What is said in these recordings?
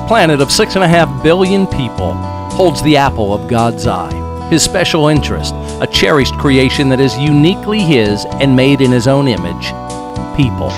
planet of 6.5 billion people holds the apple of God's eye, His special interest, a cherished creation that is uniquely His and made in His own image, people.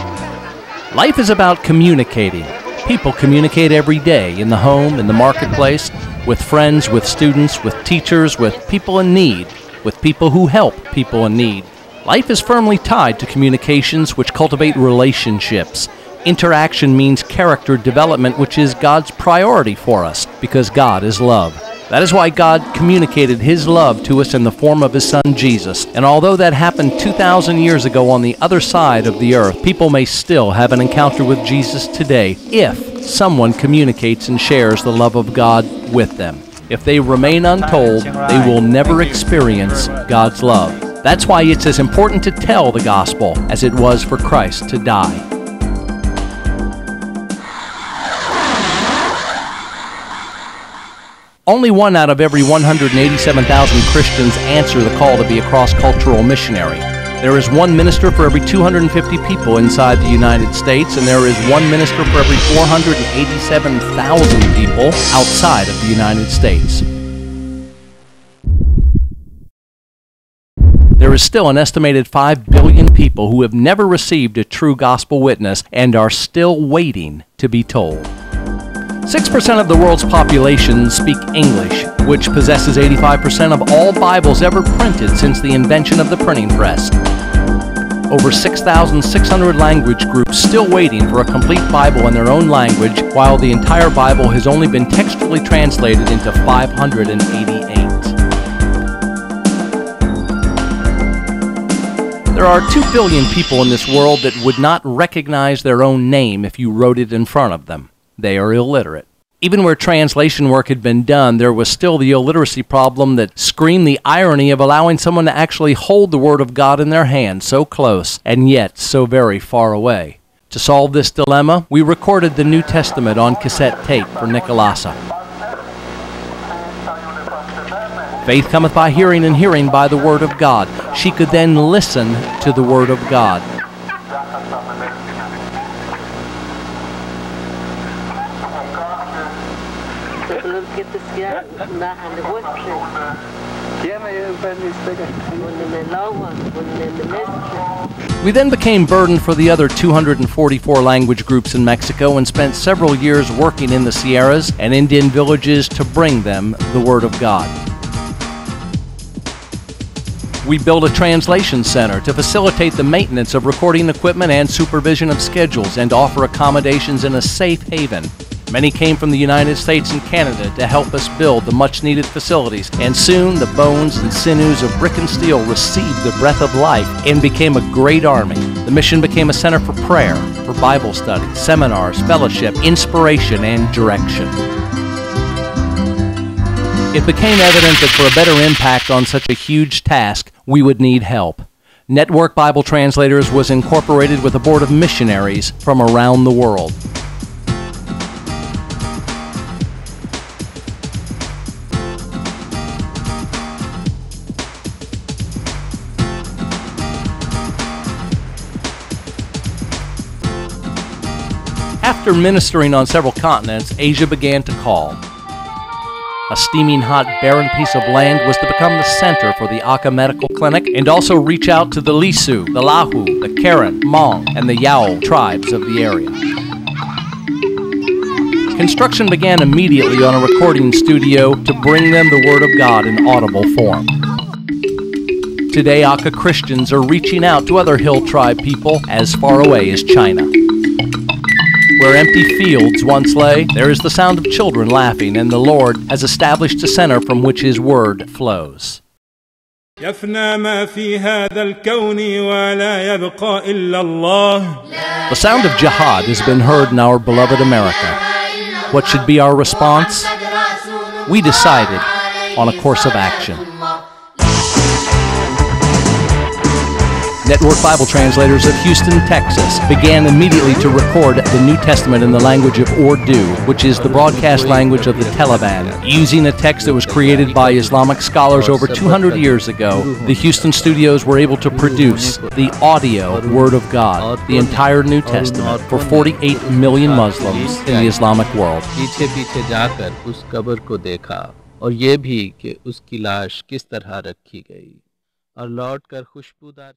Life is about communicating. People communicate every day in the home, in the marketplace, with friends, with students, with teachers, with people in need, with people who help people in need. Life is firmly tied to communications which cultivate relationships. Interaction means character development, which is God's priority for us, because God is love. That is why God communicated His love to us in the form of His Son Jesus. And although that happened 2,000 years ago on the other side of the earth, people may still have an encounter with Jesus today if someone communicates and shares the love of God with them. If they remain untold, they will never experience God's love. That's why it's as important to tell the gospel as it was for Christ to die. Only 1 out of every 187,000 Christians answer the call to be a cross-cultural missionary. There is 1 minister for every 250 people inside the United States, and there is 1 minister for every 487,000 people outside of the United States. There is still an estimated 5 billion people who have never received a true gospel witness and are still waiting to be told. 6% of the world's population speak English, which possesses 85% of all Bibles ever printed since the invention of the printing press. Over 6,600 language groups still waiting for a complete Bible in their own language, while the entire Bible has only been textually translated into 588. There are 2 billion people in this world that would not recognize their own name if you wrote it in front of them. They are illiterate. Even where translation work had been done, there was still the illiteracy problem that screamed the irony of allowing someone to actually hold the Word of God in their hand so close and yet so very far away. To solve this dilemma, we recorded the New Testament on cassette tape for Nicolasa. Faith cometh by hearing, and hearing by the Word of God. She could then listen to the Word of God. We then became burdened for the other 244 language groups in Mexico and spent several years working in the Sierras and Indian villages to bring them the Word of God. We built a translation center to facilitate the maintenance of recording equipment and supervision of schedules and offer accommodations in a safe haven. Many came from the United States and Canada to help us build the much-needed facilities, and soon the bones and sinews of brick and steel received the breath of life and became a great army. The mission became a center for prayer, for Bible study, seminars, fellowship, inspiration, and direction. It became evident that for a better impact on such a huge task, we would need help. Network Bible Translators was incorporated with a board of missionaries from around the world. After ministering on several continents, Asia began to call. A steaming hot, barren piece of land was to become the center for the Aka Medical Clinic and also reach out to the Lisu, the Lahu, the Karen, Hmong, and the Yao tribes of the area. Construction began immediately on a recording studio to bring them the Word of God in audible form. Today, Aka Christians are reaching out to other hill tribe people as far away as China. Where empty fields once lay, there is the sound of children laughing, and the Lord has established a center from which His Word flows. The sound of jihad has been heard in our beloved America. What should be our response? We decided on a course of action. Network Bible Translators of Houston, Texas, began immediately to record the New Testament in the language of Urdu, which is the broadcast language of the Taliban. Using a text that was created by Islamic scholars over 200 years ago, the Houston studios were able to produce the audio Word of God, the entire New Testament, for 48 million Muslims in the Islamic world. पीछे पीछे जाकर उस कब्र को देखा और ये भी कि उसकी लाश किस तरह रखी गई और लौटकर खुशबूदार